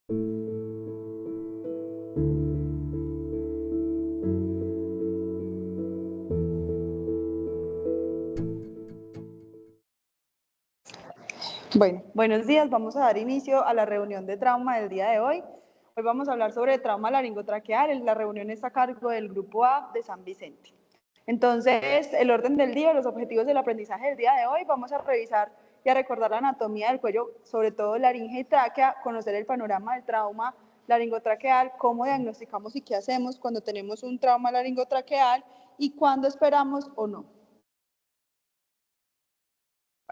Bueno, buenos días. Vamos a dar inicio a la reunión de trauma del día de hoy. Hoy vamos a hablar sobre trauma laringotraqueal. La reunión está a cargo del Grupo A de San Vicente. Entonces, el orden del día, los objetivos del aprendizaje del día de hoy, vamos a revisar y a recordar la anatomía del cuello, sobre todo laringe y tráquea, conocer el panorama del trauma laringotraqueal, cómo diagnosticamos y qué hacemos cuando tenemos un trauma laringotraqueal y cuándo esperamos o no.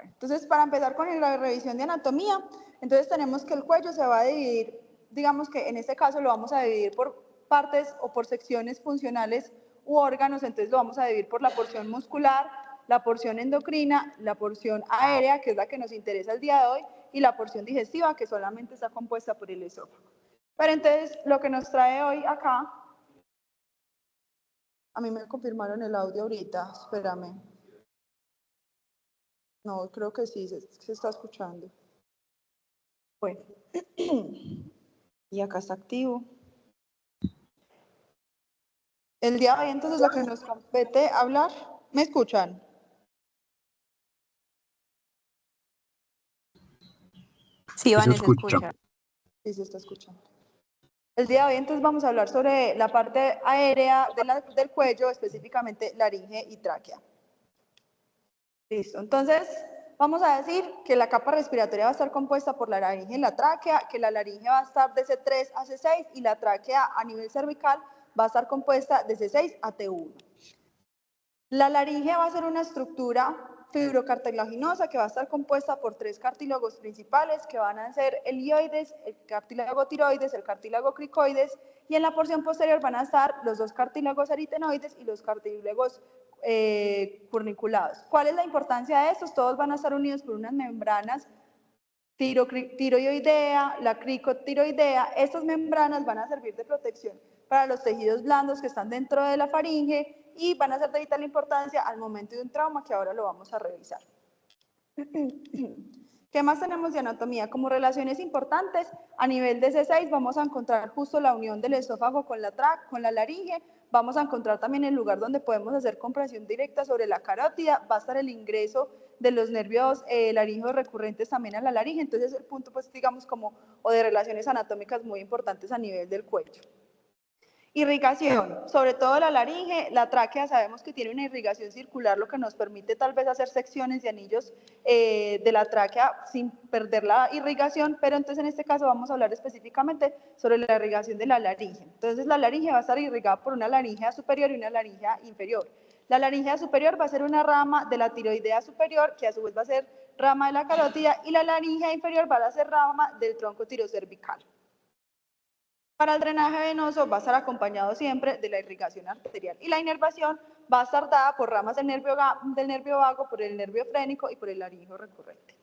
Entonces, para empezar con la revisión de anatomía, entonces tenemos que el cuello se va a dividir, digamos que en este caso lo vamos a dividir por partes o por secciones funcionales u órganos, entonces lo vamos a dividir por la porción muscular, la porción endocrina, la porción aérea, que es la que nos interesa el día de hoy, y la porción digestiva, que solamente está compuesta por el esófago. Pero entonces, lo que nos trae hoy acá, a mí me confirmaron el audio ahorita, espérame. No, creo que sí, se está escuchando. Bueno, y acá está activo. El día de hoy, entonces, lo que nos compete hablar, ¿me escuchan? Sí, Vane, se escucha. Sí, se está escuchando. El día de hoy, entonces, vamos a hablar sobre la parte aérea del cuello, específicamente laringe y tráquea. Listo, entonces, vamos a decir que la capa respiratoria va a estar compuesta por la laringe y la tráquea, que la laringe va a estar de C3 a C6 y la tráquea a nivel cervical va a estar compuesta de C6 a T1. La laringe va a ser una estructura fibrocartilaginosa que va a estar compuesta por 3 cartílagos principales que van a ser el ioides, el cartílago tiroides, el cartílago cricoides, y en la porción posterior van a estar los 2 cartílagos aritenoides y los cartílagos curniculados. ¿Cuál es la importancia de estos? Todos van a estar unidos por unas membranas tiroidea, la cricotiroidea. Estas membranas van a servir de protección para los tejidos blandos que están dentro de la faringe y van a ser de vital importancia al momento de un trauma, que ahora lo vamos a revisar. ¿Qué más tenemos de anatomía? Como relaciones importantes, a nivel de C6 vamos a encontrar justo la unión del esófago con la laringe, vamos a encontrar también el lugar donde podemos hacer compresión directa sobre la carótida, va a estar el ingreso de los nervios laringeos recurrentes también a la laringe, entonces el punto, pues digamos, como o de relaciones anatómicas muy importantes a nivel del cuello. Irrigación, sobre todo la laringe, la tráquea sabemos que tiene una irrigación circular, lo que nos permite tal vez hacer secciones de anillos de la tráquea sin perder la irrigación, pero entonces en este caso vamos a hablar específicamente sobre la irrigación de la laringe. Entonces la laringe va a estar irrigada por una laringea superior y una laringea inferior. La laringea superior va a ser una rama de la tiroidea superior, que a su vez va a ser rama de la carótida, y la laringea inferior va a ser rama del tronco tirocervical. Para el drenaje venoso va a estar acompañado siempre de la irrigación arterial y la inervación va a estar dada por ramas del nervio vago, por el nervio frénico y por el laringeo recurrente.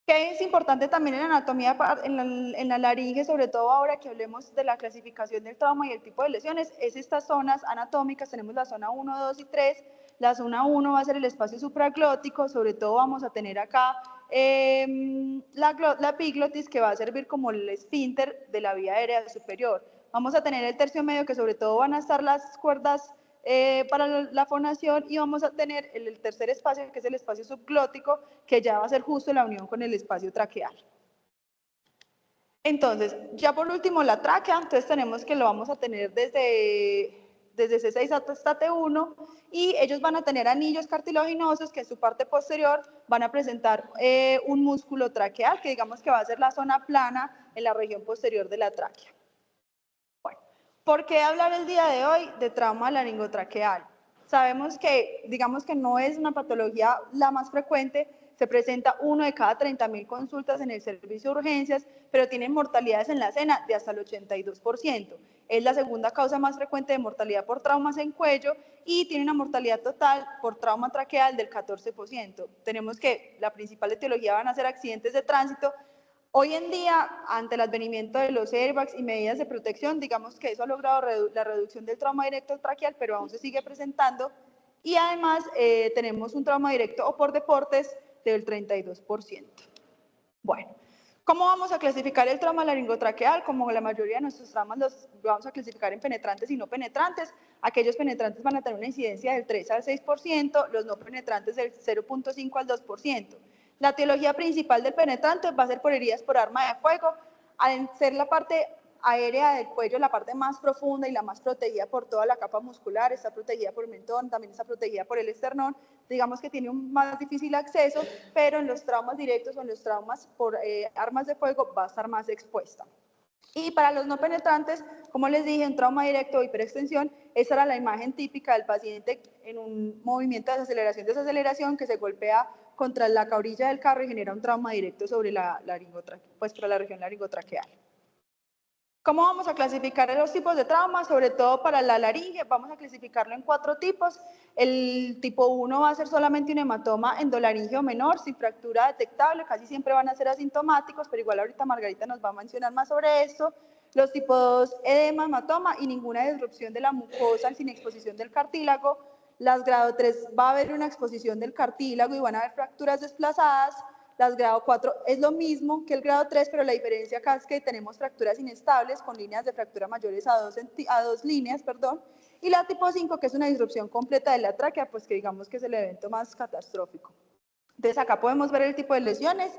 ¿Qué es importante también en la anatomía, en la laringe, sobre todo ahora que hablemos de la clasificación del trauma y el tipo de lesiones? Es estas zonas anatómicas, tenemos la zona 1, 2 y 3. La zona 1 va a ser el espacio supraglótico, sobre todo vamos a tener acá la epiglotis, que va a servir como el esfínter de la vía aérea superior. Vamos a tener el tercio medio, que sobre todo van a estar las cuerdas para la fonación, y vamos a tener el tercer espacio, que es el espacio subglótico, que ya va a ser justo la unión con el espacio traqueal. Entonces, ya por último la tráquea, entonces tenemos que lo vamos a tener desde C6 hasta T1, y ellos van a tener anillos cartilaginosos que en su parte posterior van a presentar un músculo traqueal, que digamos que va a ser la zona plana en la región posterior de la tráquea. Bueno, ¿por qué hablar el día de hoy de trauma laringotraqueal? Sabemos que, digamos que no es una patología la más frecuente, se presenta 1 de cada 30.000 consultas en el servicio de urgencias, pero tiene mortalidades en la escena de hasta el 82%. Es la segunda causa más frecuente de mortalidad por traumas en cuello y tiene una mortalidad total por trauma traqueal del 14%. Tenemos que la principal etiología van a ser accidentes de tránsito. Hoy en día, ante el advenimiento de los airbags y medidas de protección, digamos que eso ha logrado la reducción del trauma directo traqueal, pero aún se sigue presentando. Y además tenemos un trauma directo o por deportes del 32%. Bueno, ¿Cómo vamos a clasificar el trauma laringotraqueal? Como la mayoría de nuestros traumas los vamos a clasificar en penetrantes y no penetrantes. Aquellos penetrantes van a tener una incidencia del 3 al 6%, los no penetrantes del 0.5 al 2%. La etiología principal del penetrante va a ser por heridas por arma de fuego, al ser la parte aérea del cuello, la parte más profunda y la más protegida por toda la capa muscular, está protegida por el mentón, también está protegida por el esternón, digamos que tiene un más difícil acceso, pero en los traumas directos o en los traumas por armas de fuego va a estar más expuesta. Y para los no penetrantes, como les dije, un trauma directo o hiperextensión, esa era la imagen típica del paciente en un movimiento de desaceleración que se golpea contra la cabrilla del carro y genera un trauma directo sobre la pues para la región laringotraqueal. ¿Cómo vamos a clasificar los tipos de traumas? Sobre todo para la laringe, vamos a clasificarlo en 4 tipos. El tipo 1 va a ser solamente un hematoma endolaringeo menor, sin fractura detectable, casi siempre van a ser asintomáticos, pero igual ahorita Margarita nos va a mencionar más sobre esto. Los tipos 2, edema, hematoma y ninguna disrupción de la mucosa sin exposición del cartílago. Las grado 3 va a haber una exposición del cartílago y van a haber fracturas desplazadas. Las grado 4 es lo mismo que el grado 3, pero la diferencia acá es que tenemos fracturas inestables con líneas de fractura mayores a 2 líneas, y la tipo 5, que es una disrupción completa de la tráquea, pues que digamos que es el evento más catastrófico. Entonces acá podemos ver el tipo de lesiones.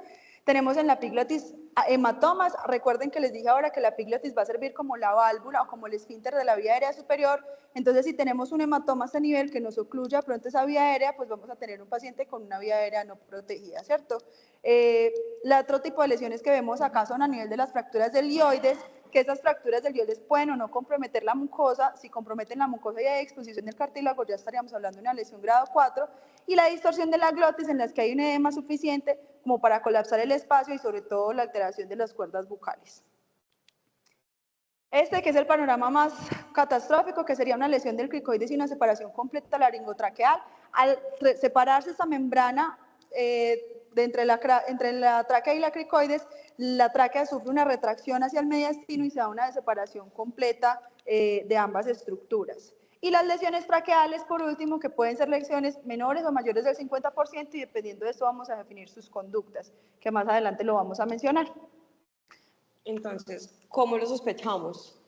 Tenemos en la epiglotis hematomas. Recuerden que les dije ahora que la epiglotis va a servir como la válvula o como el esfínter de la vía aérea superior. Entonces, si tenemos un hematoma a este nivel que nos ocluya pronto esa vía aérea, pues vamos a tener un paciente con una vía aérea no protegida, ¿cierto? El otro tipo de lesiones que vemos acá son a nivel de las fracturas del ioides, que esas fracturas del ioides pueden o no comprometer la mucosa. Si comprometen la mucosa y hay exposición del cartílago, ya estaríamos hablando de una lesión grado 4. Y la distorsión de la glotis, en las que hay un edema suficiente como para colapsar el espacio y sobre todo la alteración de las cuerdas bucales. Este que es el panorama más catastrófico, que sería una lesión del cricoides y una separación completa laringotraqueal. Al separarse esta membrana entre la tráquea y la cricoides, la tráquea sufre una retracción hacia el mediastino y se da una separación completa de ambas estructuras. Y las lesiones traqueales, por último, que pueden ser lesiones menores o mayores del 50%, y dependiendo de esto vamos a definir sus conductas, que más adelante lo vamos a mencionar. Entonces, ¿cómo lo sospechamos?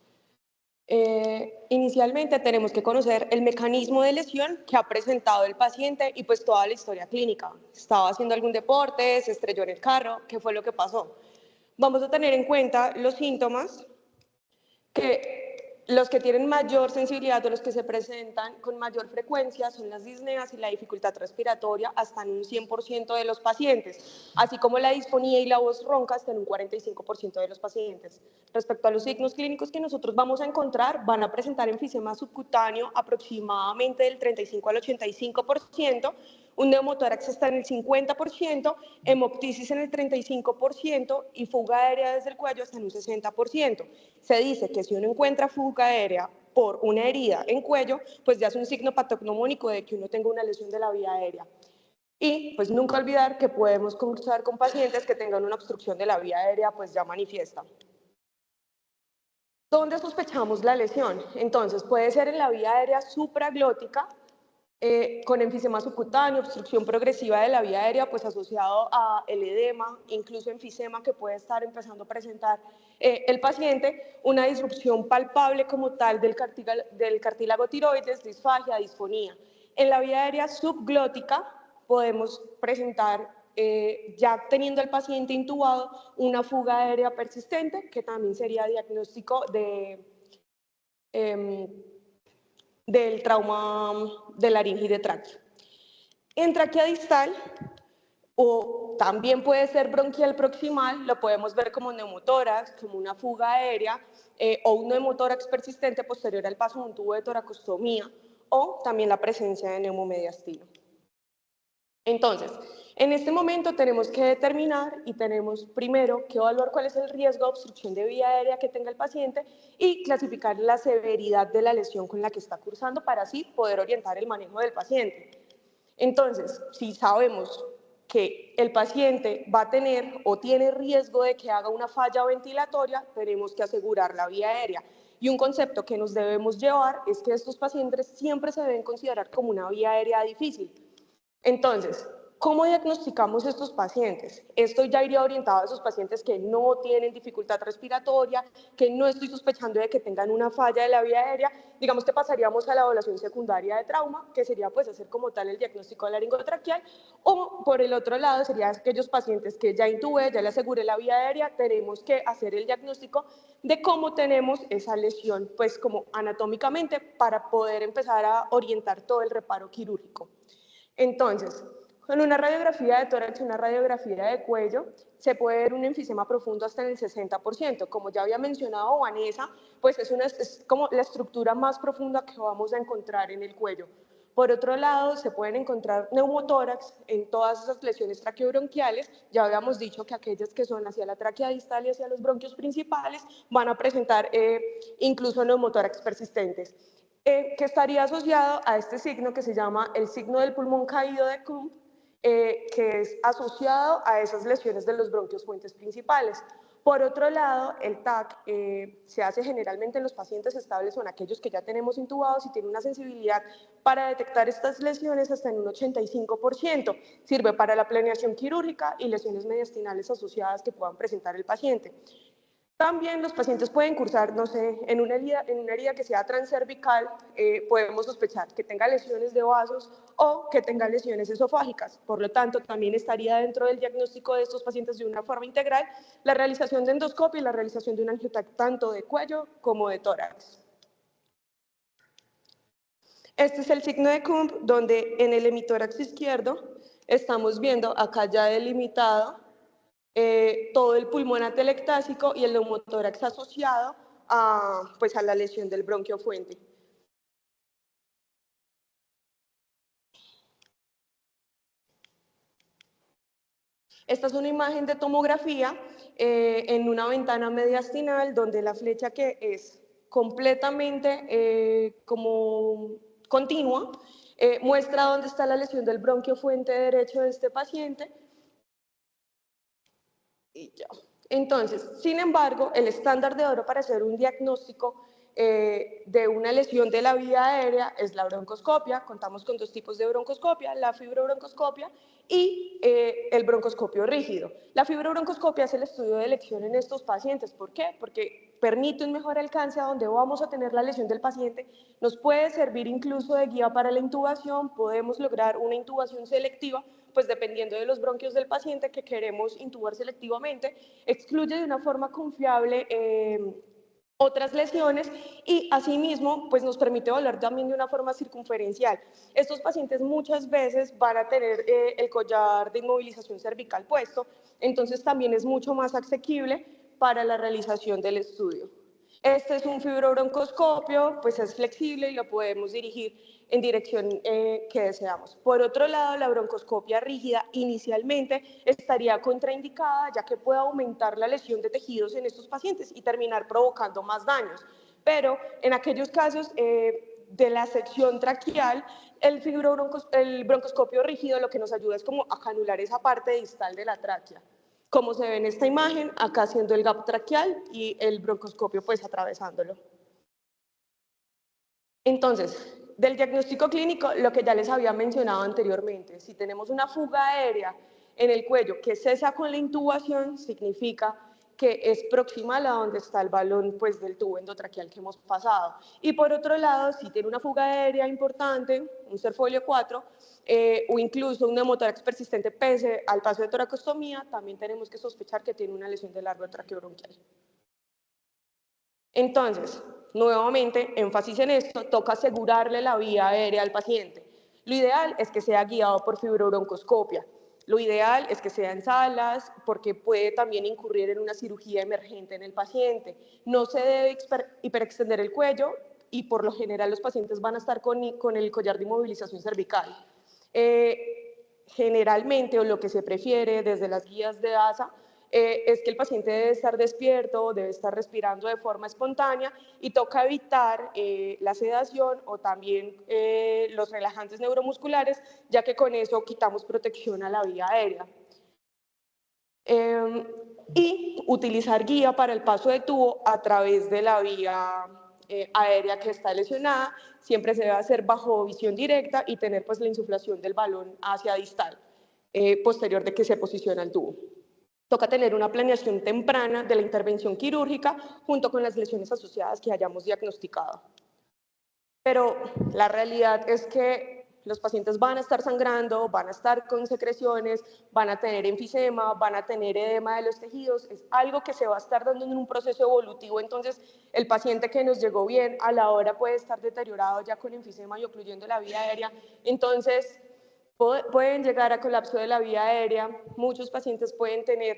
Inicialmente tenemos que conocer el mecanismo de lesión que ha presentado el paciente y pues toda la historia clínica. ¿Estaba haciendo algún deporte? ¿Se estrelló en el carro? ¿Qué fue lo que pasó? Vamos a tener en cuenta los síntomas que los que tienen mayor sensibilidad o los que se presentan con mayor frecuencia son las disneas y la dificultad respiratoria hasta en un 100% de los pacientes, así como la disfonía y la voz ronca hasta en un 45% de los pacientes. Respecto a los signos clínicos que nosotros vamos a encontrar, van a presentar enfisema subcutáneo aproximadamente del 35 al 85%, un neumotórax está en el 50%, hemoptisis en el 35% y fuga aérea desde el cuello hasta en un 60%. Se dice que si uno encuentra fuga aérea por una herida en cuello, pues ya es un signo patognomónico de que uno tenga una lesión de la vía aérea. Y pues nunca olvidar que podemos conversar con pacientes que tengan una obstrucción de la vía aérea pues ya manifiesta. ¿Dónde sospechamos la lesión? Entonces puede ser en la vía aérea supraglótica, con enfisema subcutáneo, obstrucción progresiva de la vía aérea, pues asociado a el edema, incluso enfisema que puede estar empezando a presentar el paciente, una disrupción palpable como tal del cartílago tiroides, disfagia, disfonía. En la vía aérea subglótica podemos presentar, ya teniendo al paciente intubado, una fuga aérea persistente, que también sería diagnóstico del trauma de laringe y de tráquea. En tráquea distal, o también puede ser bronquial proximal, lo podemos ver como neumotórax, como una fuga aérea, o un neumotórax persistente posterior al paso de un tubo de toracostomía, o también la presencia de neumomediastino. Entonces, en este momento tenemos que determinar y tenemos primero que evaluar cuál es el riesgo de obstrucción de vía aérea que tenga el paciente y clasificar la severidad de la lesión con la que está cursando para así poder orientar el manejo del paciente. Entonces, si sabemos que el paciente va a tener o tiene riesgo de que haga una falla ventilatoria, tenemos que asegurar la vía aérea. Y un concepto que nos debemos llevar es que estos pacientes siempre se deben considerar como una vía aérea difícil. Entonces, ¿Cómo diagnosticamos estos pacientes? Esto ya iría orientado a esos pacientes que no tienen dificultad respiratoria, que no estoy sospechando de que tengan una falla de la vía aérea. Digamos que pasaríamos a la evaluación secundaria de trauma, que sería pues hacer como tal el diagnóstico de laringotraqueal, o por el otro lado serían aquellos pacientes que ya intubé, ya le aseguré la vía aérea, tenemos que hacer el diagnóstico de cómo tenemos esa lesión pues como anatómicamente para poder empezar a orientar todo el reparo quirúrgico. Entonces, con una radiografía de tórax y una radiografía de cuello, se puede ver un enfisema profundo hasta en el 60%. Como ya había mencionado Vanessa, pues es como la estructura más profunda que vamos a encontrar en el cuello. Por otro lado, se pueden encontrar neumotórax en todas esas lesiones traqueobronquiales. Ya habíamos dicho que aquellas que son hacia la tráquea distal y hacia los bronquios principales van a presentar incluso neumotórax persistentes, que estaría asociado a este signo que se llama el signo del pulmón caído de Kump, que es asociado a esas lesiones de los bronquios fuentes principales. Por otro lado, el TAC se hace generalmente en los pacientes estables o en aquellos que ya tenemos intubados y tiene una sensibilidad para detectar estas lesiones hasta en un 85%. Sirve para la planeación quirúrgica y lesiones mediastinales asociadas que puedan presentar el paciente. También los pacientes pueden cursar, no sé, en una herida que sea transcervical, podemos sospechar que tenga lesiones de vasos o que tenga lesiones esofágicas. Por lo tanto, también estaría dentro del diagnóstico de estos pacientes de una forma integral la realización de endoscopia y la realización de un angiotac tanto de cuello como de tórax. Este es el signo de Kump, donde en el hemitórax izquierdo estamos viendo acá ya delimitado todo el pulmón atelectásico y el neumotórax asociado pues a la lesión del bronquio fuente. Esta es una imagen de tomografía en una ventana mediastinal donde la flecha, que es completamente como continua, muestra dónde está la lesión del bronquio fuente derecho de este paciente. Y ya. Entonces, sin embargo, el estándar de oro para hacer un diagnóstico de una lesión de la vía aérea es la broncoscopia. Contamos con dos tipos de broncoscopia, la fibrobroncoscopia y el broncoscopio rígido. La fibrobroncoscopia es el estudio de elección en estos pacientes. ¿Por qué? Porque permite un mejor alcance a donde vamos a tener la lesión del paciente, nos puede servir incluso de guía para la intubación, podemos lograr una intubación selectiva, pues dependiendo de los bronquios del paciente que queremos intubar selectivamente, excluye de una forma confiable otras lesiones y asimismo pues nos permite evaluar también de una forma circunferencial. Estos pacientes muchas veces van a tener el collar de inmovilización cervical puesto, entonces también es mucho más asequible para la realización del estudio. Este es un fibrobroncoscopio, pues es flexible y lo podemos dirigir en dirección que deseamos. Por otro lado, la broncoscopia rígida inicialmente estaría contraindicada, ya que puede aumentar la lesión de tejidos en estos pacientes y terminar provocando más daños. Pero en aquellos casos de la sección traqueal, el broncoscopio rígido lo que nos ayuda es como a canular esa parte distal de la tráquea. Como se ve en esta imagen, acá haciendo el gap traqueal y el broncoscopio pues atravesándolo. Entonces, del diagnóstico clínico, lo que ya les había mencionado anteriormente, si tenemos una fuga aérea en el cuello que cesa con la intubación, significa que es proximal a donde está el balón pues, del tubo endotraqueal que hemos pasado. Y por otro lado, si tiene una fuga aérea importante, un serfolio 4, o incluso un neumotórax persistente pese al paso de toracostomía, también tenemos que sospechar que tiene una lesión del largo traqueobronquial. Entonces, nuevamente, énfasis en esto, toca asegurarle la vía aérea al paciente. Lo ideal es que sea guiado por fibrobroncoscopia. Lo ideal es que sea en salas, porque puede también incurrir en una cirugía emergente en el paciente. No se debe hiperextender el cuello y por lo general los pacientes van a estar con el collar de inmovilización cervical. Generalmente, o lo que se prefiere desde las guías de ASA, es que el paciente debe estar despierto, debe estar respirando de forma espontánea y toca evitar la sedación o también los relajantes neuromusculares, ya que con eso quitamos protección a la vía aérea. Y utilizar guía para el paso de tubo a través de la vía aérea que está lesionada, siempre se debe hacer bajo visión directa y tener pues la insuflación del balón hacia distal. posterior de que se posiciona el tubo. Toca tener una planeación temprana de la intervención quirúrgica junto con las lesiones asociadas que hayamos diagnosticado. Pero la realidad es que los pacientes van a estar sangrando, van a estar con secreciones, van a tener enfisema, van a tener edema de los tejidos, es algo que se va a estar dando en un proceso evolutivo, entonces el paciente que nos llegó bien a la hora puede estar deteriorado ya con enfisema y ocluyendo la vía aérea, entonces pueden llegar a colapso de la vía aérea, muchos pacientes pueden tener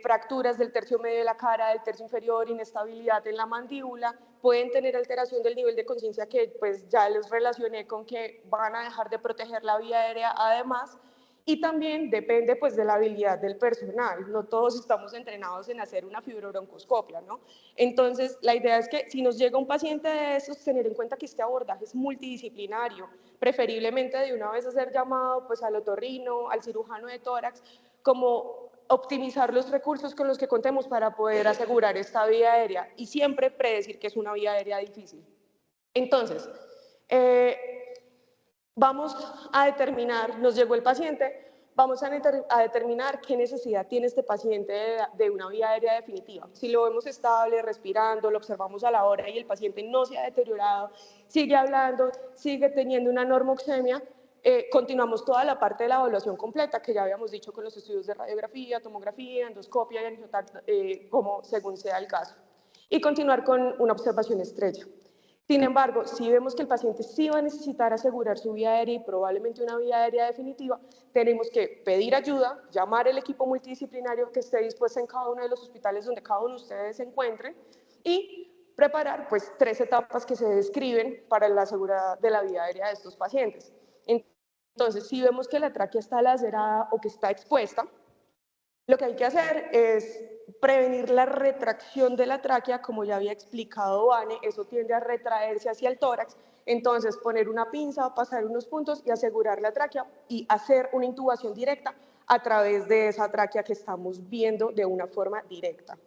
fracturas del tercio medio de la cara, del tercio inferior, inestabilidad en la mandíbula, pueden tener alteración del nivel de conciencia que pues ya les relacioné con que van a dejar de proteger la vía aérea además, y también depende pues de la habilidad del personal, no todos estamos entrenados en hacer una fibrobroncoscopia, ¿no? Entonces la idea es que si nos llega un paciente de esos, tener en cuenta que este abordaje es multidisciplinario, preferiblemente de una vez hacer llamado pues al otorrino, al cirujano de tórax, como optimizar los recursos con los que contemos para poder asegurar esta vía aérea y siempre predecir que es una vía aérea difícil. Entonces, vamos a determinar, nos llegó el paciente, vamos a determinar qué necesidad tiene este paciente de una vía aérea definitiva. Si lo vemos estable, respirando, lo observamos a la hora y el paciente no se ha deteriorado, sigue hablando, sigue teniendo una normoxemia, continuamos toda la parte de la evaluación completa que ya habíamos dicho con los estudios de radiografía, tomografía, endoscopia y angiotacto, como según sea el caso. Y continuar con una observación estrecha. Sin embargo, si vemos que el paciente sí va a necesitar asegurar su vía aérea y probablemente una vía aérea definitiva, tenemos que pedir ayuda, llamar al equipo multidisciplinario que esté dispuesto en cada uno de los hospitales donde cada uno de ustedes se encuentre y preparar pues 3 etapas que se describen para la seguridad de la vía aérea de estos pacientes. Entonces, si vemos que la tráquea está lacerada o que está expuesta, lo que hay que hacer es prevenir la retracción de la tráquea, como ya había explicado Vane, eso tiende a retraerse hacia el tórax, entonces poner una pinza, pasar unos puntos y asegurar la tráquea y hacer una intubación directa a través de esa tráquea que estamos viendo de una forma directa.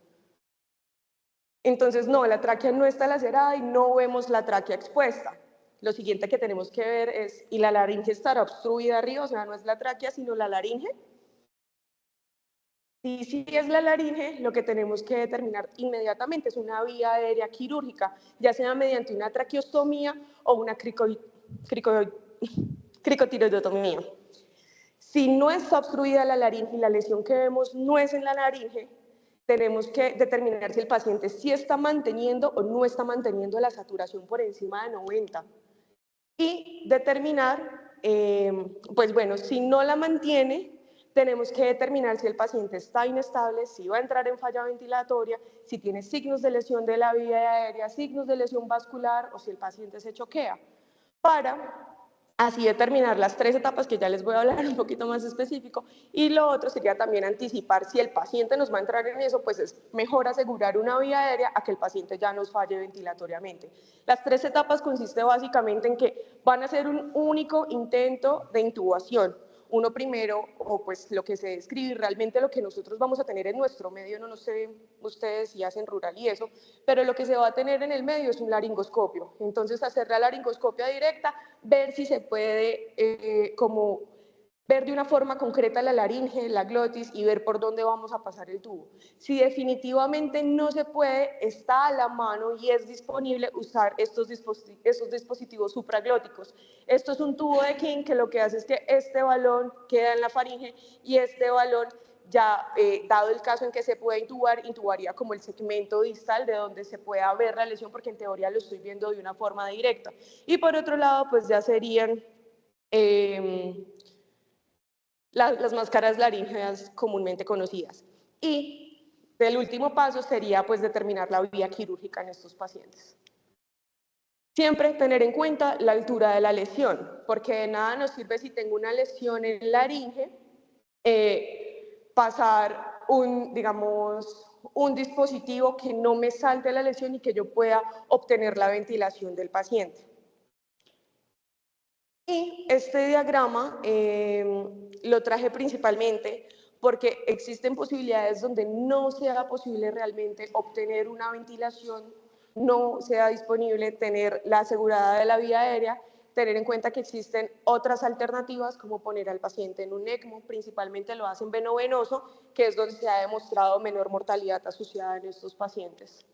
Entonces, no, la tráquea no está lacerada y no vemos la tráquea expuesta. Lo siguiente que tenemos que ver es, ¿y la laringe estará obstruida arriba? O sea, no es la tráquea, sino la laringe. Y si es la laringe, lo que tenemos que determinar inmediatamente es una vía aérea quirúrgica, ya sea mediante una traqueostomía o una cricotiroidotomía. Si no está obstruida la laringe y la lesión que vemos no es en la laringe, tenemos que determinar si el paciente sí está manteniendo o no está manteniendo la saturación por encima de 90. Y determinar, pues bueno, si no la mantiene, tenemos que determinar si el paciente está inestable, si va a entrar en falla ventilatoria, si tiene signos de lesión de la vía aérea, signos de lesión vascular o si el paciente se choquea, para así determinar las 3 etapas que ya les voy a hablar un poquito más específico. Y lo otro sería también anticipar si el paciente nos va a entrar en eso, pues es mejor asegurar una vía aérea a que el paciente ya nos falle ventilatoriamente. Las 3 etapas consisten básicamente en que van a ser un único intento de intubación. Uno primero, o pues lo que se describe, realmente lo que nosotros vamos a tener en nuestro medio, no sé ustedes si hacen rural y eso, pero lo que se va a tener en el medio es un laringoscopio. Entonces, hacer la laringoscopia directa, ver si se puede como ver de una forma concreta la laringe, la glotis y ver por dónde vamos a pasar el tubo. Si definitivamente no se puede, está a la mano y es disponible usar estos dispositivos supraglóticos. Esto es un tubo de King que lo que hace es que este balón queda en la faringe y este balón ya, dado el caso en que se pueda intubar, intubaría como el segmento distal de donde se pueda ver la lesión, porque en teoría lo estoy viendo de una forma directa. Y por otro lado, pues ya serían las máscaras laríngeas comúnmente conocidas. Y el último paso sería pues determinar la vía quirúrgica en estos pacientes. Siempre tener en cuenta la altura de la lesión, porque de nada nos sirve si tengo una lesión en laringe, pasar un dispositivo que no me salte la lesión y que yo pueda obtener la ventilación del paciente. Y este diagrama lo traje principalmente porque existen posibilidades donde no sea posible realmente obtener una ventilación, no sea disponible tener la asegurada de la vía aérea, tener en cuenta que existen otras alternativas como poner al paciente en un ECMO, principalmente lo hacen venovenoso, que es donde se ha demostrado menor mortalidad asociada en estos pacientes.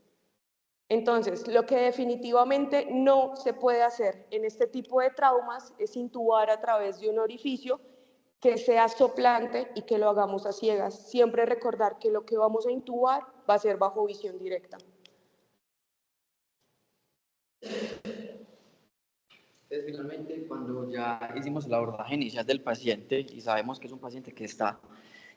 Entonces, lo que definitivamente no se puede hacer en este tipo de traumas es intubar a través de un orificio que sea soplante y que lo hagamos a ciegas. Siempre recordar que lo que vamos a intubar va a ser bajo visión directa. Entonces, finalmente, cuando ya hicimos el abordaje inicial del paciente y sabemos que es un paciente que está,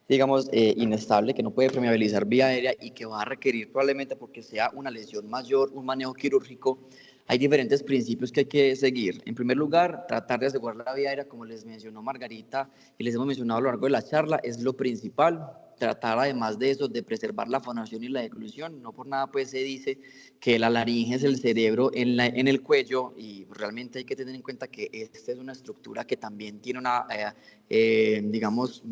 digamos, inestable, que no puede permeabilizar vía aérea y que va a requerir probablemente porque sea una lesión mayor, un manejo quirúrgico, hay diferentes principios que hay que seguir. En primer lugar, tratar de asegurar la vía aérea, como les mencionó Margarita y les hemos mencionado a lo largo de la charla, es lo principal. Tratar además de eso, de preservar la fonación y la deglución. No por nada pues se dice que la laringe es el cerebro en el cuello y realmente hay que tener en cuenta que esta es una estructura que también tiene una, digamos,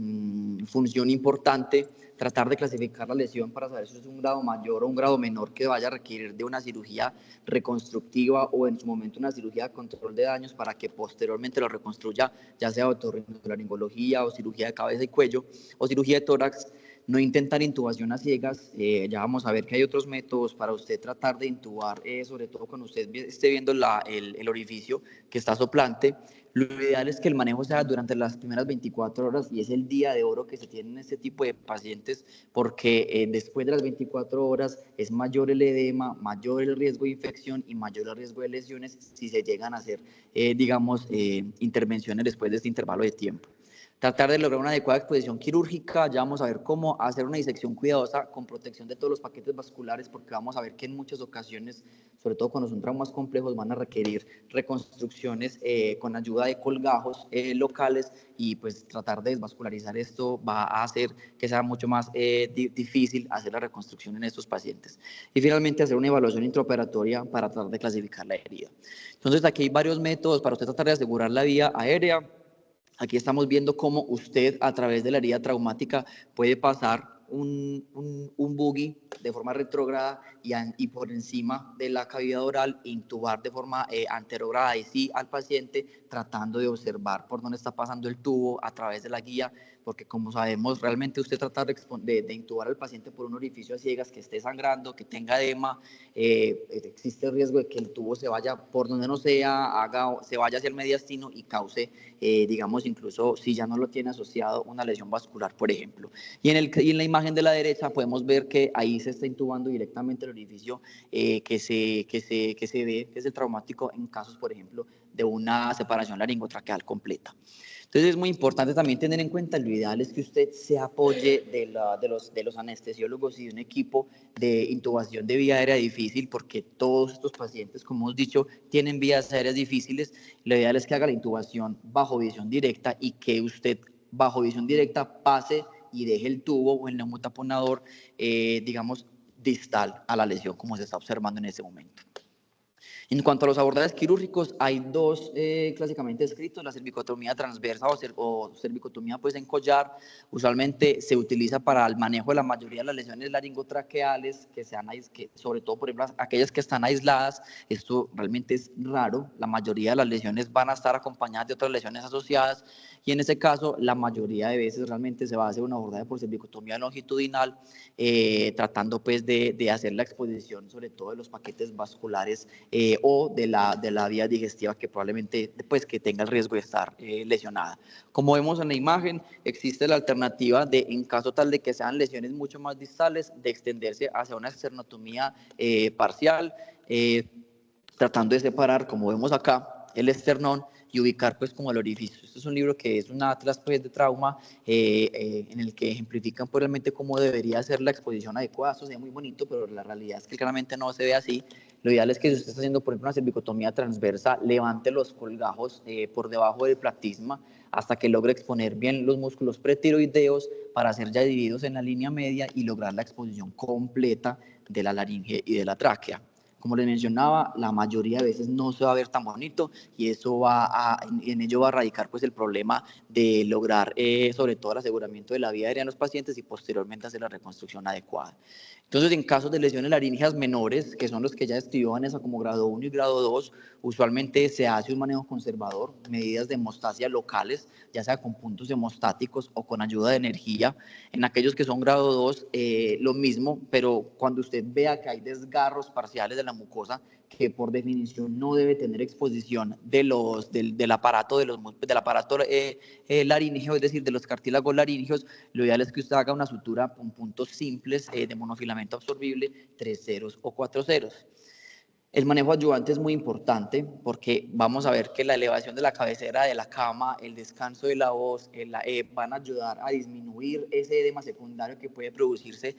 función importante. Tratar de clasificar la lesión para saber si es un grado mayor o un grado menor que vaya a requerir de una cirugía reconstructiva o en su momento una cirugía de control de daños para que posteriormente lo reconstruya, ya sea otorrinolaringología o cirugía de cabeza y cuello o cirugía de tórax. No intentar intubación a ciegas, ya vamos a ver que hay otros métodos para usted tratar de intubar, sobre todo cuando usted esté viendo el orificio que está soplante. Lo ideal es que el manejo sea durante las primeras 24 horas y es el día de oro que se tiene en este tipo de pacientes porque después de las 24 horas es mayor el edema, mayor el riesgo de infección y mayor el riesgo de lesiones si se llegan a hacer, digamos, intervenciones después de este intervalo de tiempo. Tratar de lograr una adecuada exposición quirúrgica, ya vamos a ver cómo hacer una disección cuidadosa con protección de todos los paquetes vasculares, porque vamos a ver que en muchas ocasiones, sobre todo cuando son traumas complejos, van a requerir reconstrucciones con ayuda de colgajos locales y pues tratar de desvascularizar esto va a hacer que sea mucho más difícil hacer la reconstrucción en estos pacientes. Y finalmente hacer una evaluación intraoperatoria para tratar de clasificar la herida. Entonces aquí hay varios métodos para usted tratar de asegurar la vía aérea. Aquí estamos viendo cómo usted a través de la herida traumática puede pasar un buggy de forma retrógrada y por encima de la cavidad oral intubar de forma anterograda y sí al paciente tratando de observar por dónde está pasando el tubo a través de la guía, porque como sabemos realmente usted tratar de intubar al paciente por un orificio a ciegas que esté sangrando, que tenga edema, existe el riesgo de que el tubo se vaya por donde no sea, se vaya hacia el mediastino y cause, digamos, incluso si ya no lo tiene asociado, una lesión vascular, por ejemplo. Y en la imagen de la derecha podemos ver que ahí se está intubando directamente el orificio que se ve, que es el traumático en casos, por ejemplo, de una separación laringotraqueal completa. Entonces es muy importante también tener en cuenta, lo ideal es que usted se apoye de los anestesiólogos y de un equipo de intubación de vía aérea difícil, porque todos estos pacientes, como hemos dicho, tienen vías aéreas difíciles. Lo ideal es que haga la intubación bajo visión directa y que usted bajo visión directa pase y deje el tubo o el neumotaponador, digamos, distal a la lesión, como se está observando en este momento. En cuanto a los abordajes quirúrgicos, hay dos clásicamente descritos, la cervicotomía transversa o cervicotomía pues en collar. Usualmente se utiliza para el manejo de la mayoría de las lesiones laringotraqueales, que sobre todo, por ejemplo, aquellas que están aisladas. Esto realmente es raro, la mayoría de las lesiones van a estar acompañadas de otras lesiones asociadas y en ese caso la mayoría de veces realmente se va a hacer un abordaje por cervicotomía longitudinal, tratando pues de hacer la exposición sobre todo de los paquetes vasculares o de la vía digestiva que probablemente pues, que tenga el riesgo de estar lesionada. Como vemos en la imagen, existe la alternativa de, en caso tal de que sean lesiones mucho más distales, de extenderse hacia una esternotomía parcial, tratando de separar, como vemos acá, el esternón y ubicar pues como el orificio. Este es un libro que es un atlas pues, de trauma en el que ejemplifican pues, realmente cómo debería ser la exposición adecuada. Esto se ve muy bonito, pero la realidad es que claramente no se ve así. Lo ideal es que si usted está haciendo, por ejemplo, una cervicotomía transversa, levante los colgajos por debajo del platisma hasta que logre exponer bien los músculos pretiroideos para ser ya divididos en la línea media y lograr la exposición completa de la laringe y de la tráquea. Como les mencionaba, la mayoría de veces no se va a ver tan bonito y eso en ello va a radicar pues el problema de lograr sobre todo el aseguramiento de la vía aérea en los pacientes y posteriormente hacer la reconstrucción adecuada. Entonces, en casos de lesiones laríngeas menores, que son los que ya describió Vanessa como grado 1 y grado 2, usualmente se hace un manejo conservador, medidas de hemostasia locales, ya sea con puntos hemostáticos o con ayuda de energía. En aquellos que son grado 2, lo mismo, pero cuando usted vea que hay desgarros parciales de la mucosa, que por definición no debe tener exposición del aparato, del aparato laríngeo, es decir, de los cartílagos laríngeos, lo ideal es que usted haga una sutura con puntos simples de monofilamento absorbible, 3 ceros o 4 ceros. El manejo adyuvante es muy importante porque vamos a ver que la elevación de la cabecera de la cama, el descanso de la voz, van a ayudar a disminuir ese edema secundario que puede producirse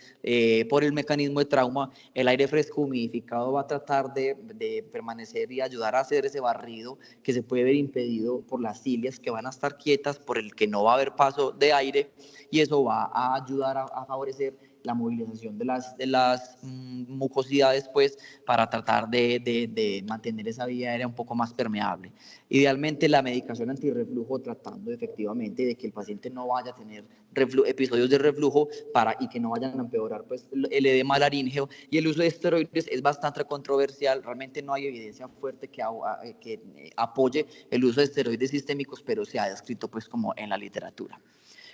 por el mecanismo de trauma. El aire fresco humidificado va a tratar de permanecer y ayudar a hacer ese barrido que se puede ver impedido por las cilias que van a estar quietas, por el que no va a haber paso de aire, y eso va a ayudar a favorecer la movilización de las mucosidades, pues, para tratar de mantener esa vía aérea un poco más permeable. Idealmente, la medicación antirreflujo, tratando efectivamente de que el paciente no vaya a tener episodios de reflujo y que no vayan a empeorar pues, el edema laríngeo. Y el uso de esteroides es bastante controversial. Realmente no hay evidencia fuerte que apoye el uso de esteroides sistémicos, pero se ha descrito pues, como en la literatura.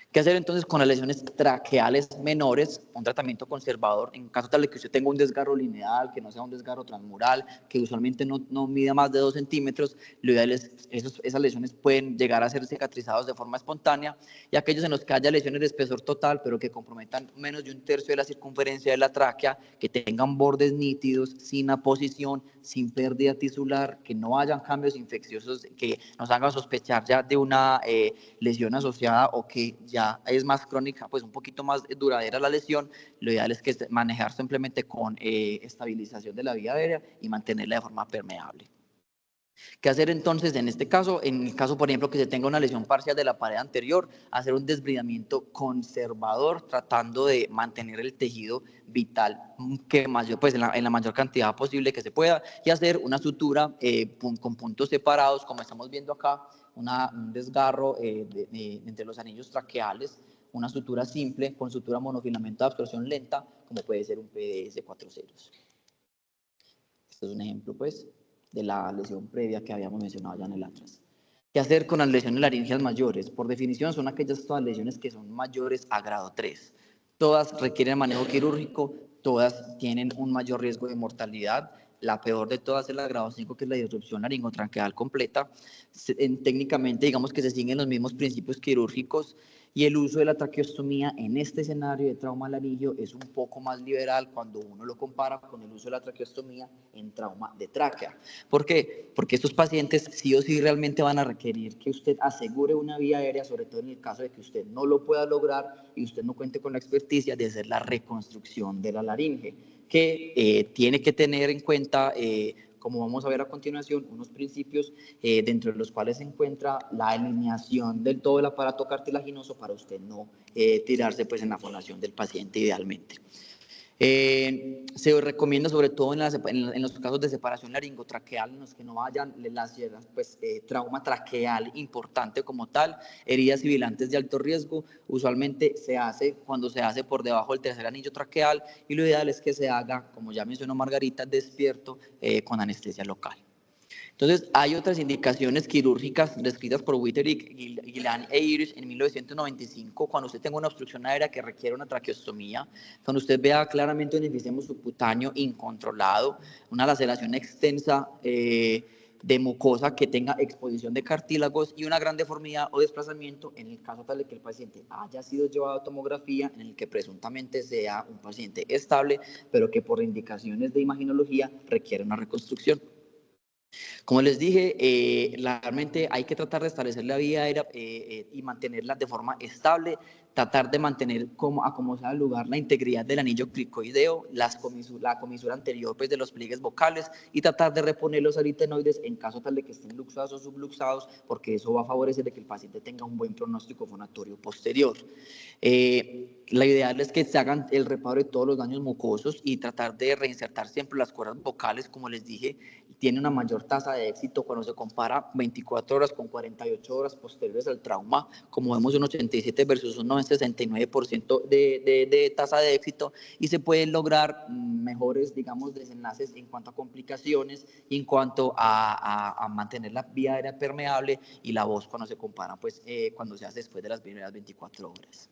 ¿Qué hacer entonces con las lesiones traqueales menores? Un tratamiento conservador, en caso tal de que usted tenga un desgarro lineal, que no sea un desgarro transmural, que usualmente no mida más de 2 centímetros, lo ideal es esas lesiones pueden llegar a ser cicatrizadas de forma espontánea, y aquellos en los que haya lesiones de espesor total, pero que comprometan menos de 1/3 de la circunferencia de la tráquea, que tengan bordes nítidos, sin aposición, sin pérdida tisular, que no hayan cambios infecciosos que nos hagan sospechar ya de una lesión asociada o que ya es más crónica, pues un poquito más duradera la lesión. Lo ideal es que manejar simplemente con estabilización de la vía aérea y mantenerla de forma permeable. ¿Qué hacer entonces en este caso? En el caso, por ejemplo, que se tenga una lesión parcial de la pared anterior, hacer un desbridamiento conservador, tratando de mantener el tejido vital pues en la mayor cantidad posible que se pueda, y hacer una sutura con puntos separados, como estamos viendo acá, un desgarro entre los anillos traqueales, una sutura simple con sutura monofilamento de absorción lenta, como puede ser un PDS 4 ceros. Este es un ejemplo, pues, de la lesión previa que habíamos mencionado ya en el atlas. ¿Qué hacer con las lesiones laríngeas mayores? Por definición, son aquellas todas lesiones que son mayores a grado 3. Todas requieren manejo quirúrgico, todas tienen un mayor riesgo de mortalidad. La peor de todas es la grado 5, que es la disrupción laringotranqueal completa. Técnicamente, digamos que se siguen los mismos principios quirúrgicos, y el uso de la traqueostomía en este escenario de trauma laríngeo es un poco más liberal cuando uno lo compara con el uso de la traqueostomía en trauma de tráquea. ¿Por qué? Porque estos pacientes sí o sí realmente van a requerir que usted asegure una vía aérea, sobre todo en el caso de que usted no lo pueda lograr y usted no cuente con la experticia de hacer la reconstrucción de la laringe, que tiene que tener en cuenta como vamos a ver a continuación, unos principios dentro de los cuales se encuentra la alineación del todo el aparato cartilaginoso para usted no tirarse pues, en la fonación del paciente idealmente. Se recomienda sobre todo en los casos de separación laringotraqueal, en los que no hayan pues, trauma traqueal importante como tal, heridas sibilantes de alto riesgo. Usualmente se hace cuando se hace por debajo del tercer anillo traqueal, y lo ideal es que se haga, como ya mencionó Margarita, despierto con anestesia local. Entonces, hay otras indicaciones quirúrgicas descritas por Witterick, Gillan e Irish en 1995, cuando usted tenga una obstrucción aérea que requiere una traqueostomía, cuando usted vea claramente un enfisema subcutáneo incontrolado, una laceración extensa de mucosa que tenga exposición de cartílagos y una gran deformidad o desplazamiento, en el caso tal de que el paciente haya sido llevado a tomografía, en el que presuntamente sea un paciente estable, pero que por indicaciones de imaginología requiere una reconstrucción. Como les dije, realmente hay que tratar de establecer la vía aérea y mantenerla de forma estable, tratar de mantener como sea el lugar la integridad del anillo cricoideo, la comisura anterior pues, de los pliegues vocales y tratar de reponer los aritenoides en caso tal de que estén luxados o subluxados, porque eso va a favorecer de que el paciente tenga un buen pronóstico fonatorio posterior. La ideal es que se hagan el reparo de todos los daños mucosos y tratar de reinsertar siempre las cuerdas vocales, como les dije, tiene una mayor tasa de éxito cuando se compara 24 horas con 48 horas posteriores al trauma, como vemos un 87 versus un 69% de tasa de éxito, y se pueden lograr mejores, digamos, desenlaces en cuanto a complicaciones y en cuanto a mantener la vía aérea permeable y la voz cuando se compara, pues, cuando se hace después de las primeras 24 horas.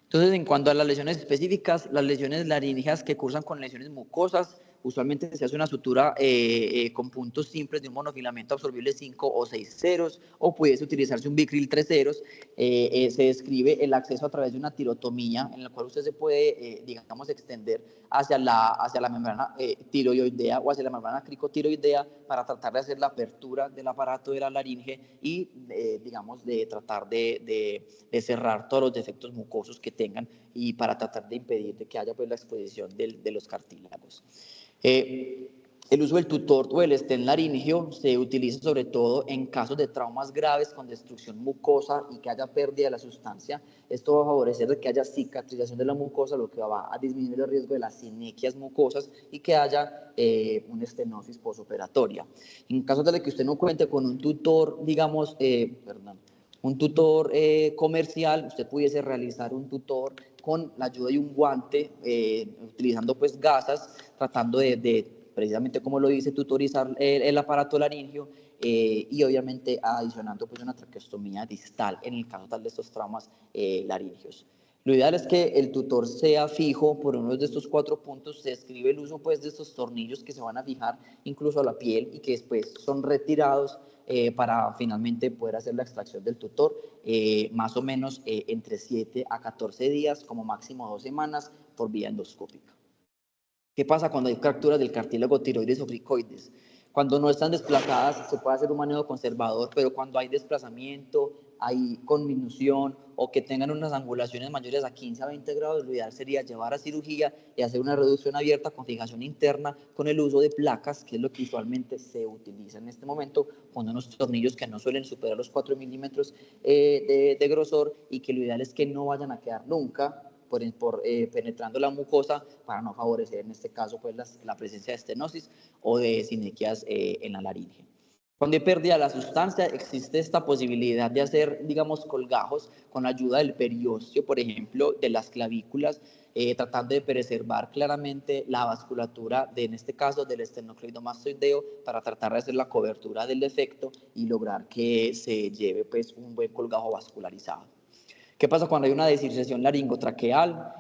Entonces, en cuanto a las lesiones específicas, las lesiones laríngeas que cursan con lesiones mucosas, usualmente se hace una sutura con puntos simples de un monofilamento absorbible 5 o 6 ceros, o pudiese utilizarse un bicril 3 ceros. Se describe el acceso a través de una tirotomía, en la cual usted se puede, digamos, extender hacia la membrana tiroidea o hacia la membrana cricotiroidea para tratar de hacer la apertura del aparato de la laringe y, digamos, de tratar de cerrar todos los defectos mucosos que tengan y para tratar de impedir de que haya pues, la exposición de los cartílagos. El uso del tutor o el estén laríngeo se utiliza sobre todo en casos de traumas graves con destrucción mucosa y que haya pérdida de la sustancia. Esto va a favorecer de que haya cicatrización de la mucosa, lo que va a disminuir el riesgo de las sinequias mucosas y que haya una estenosis posoperatoria. En caso de que usted no cuente con un tutor, digamos, un tutor comercial, usted pudiese realizar un tutor con la ayuda de un guante, utilizando pues gasas, tratando de precisamente como lo dice, tutorizar el aparato laríngeo y obviamente adicionando pues una traqueostomía distal en el caso tal de estos traumas laríngeos. Lo ideal es que el tutor sea fijo por uno de estos 4 puntos. Se describe el uso pues, de estos tornillos que se van a fijar incluso a la piel y que después son retirados para finalmente poder hacer la extracción del tutor, más o menos entre 7 a 14 días, como máximo 2 semanas, por vía endoscópica. ¿Qué pasa cuando hay fracturas del cartílago tiroides o cricoides? Cuando no están desplazadas se puede hacer un manejo conservador, pero cuando hay desplazamiento, hay conminución o que tengan unas angulaciones mayores a 15 a 20 grados, lo ideal sería llevar a cirugía y hacer una reducción abierta con fijación interna con el uso de placas, que es lo que usualmente se utiliza en este momento, con unos tornillos que no suelen superar los 4 milímetros de grosor y que lo ideal es que no vayan a quedar nunca penetrando la mucosa para no favorecer en este caso pues, la presencia de estenosis o de sinequias en la laringe. Cuando hay pérdida de la sustancia, existe esta posibilidad de hacer, digamos, colgajos con la ayuda del periósteo, por ejemplo, de las clavículas, tratando de preservar claramente la vasculatura, en este caso, del esternocleidomastoideo, para tratar de hacer la cobertura del defecto y lograr que se lleve pues, un buen colgajo vascularizado. ¿Qué pasa cuando hay una desinserción laringotraqueal?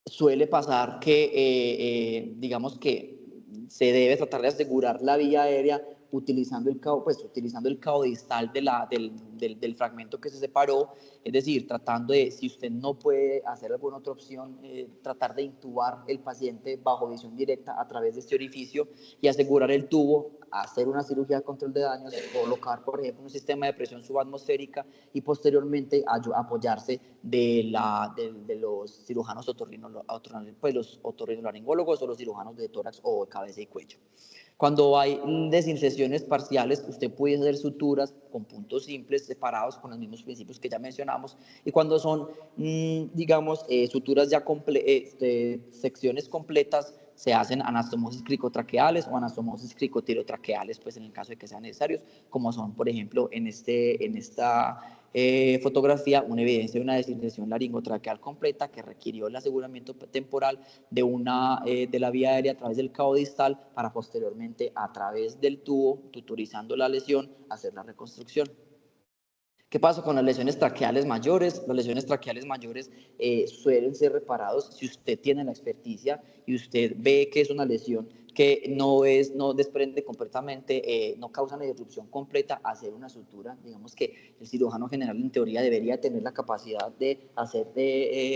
Suele pasar que, digamos que se debe tratar de asegurar la vía aérea utilizando el cabo distal del fragmento que se separó, es decir, tratando de, si usted no puede hacer alguna otra opción, tratar de intubar el paciente bajo visión directa a través de este orificio y asegurar el tubo, hacer una cirugía de control de daños, colocar, por ejemplo, un sistema de presión subatmosférica y posteriormente apoyarse de los cirujanos pues los otorrinolaringólogos o los cirujanos de tórax o de cabeza y cuello. Cuando hay desinserciones parciales, usted puede hacer suturas con puntos simples separados con los mismos principios que ya mencionamos. Y cuando son, digamos, suturas ya secciones completas, se hacen anastomosis cricotraqueales o anastomosis cricotirotraqueales, pues en el caso de que sean necesarios, como son, por ejemplo, en esta fotografía, una evidencia de una desinserción laringotraqueal completa que requirió el aseguramiento temporal de la vía aérea a través del cabo distal para posteriormente a través del tubo, tutorizando la lesión, hacer la reconstrucción. ¿Qué pasa con las lesiones traqueales mayores? Las lesiones traqueales mayores suelen ser reparados si usted tiene la experticia y usted ve que es una lesión que no desprende completamente, no causa una disrupción completa hacer una sutura. Digamos que el cirujano general en teoría debería tener la capacidad de hacer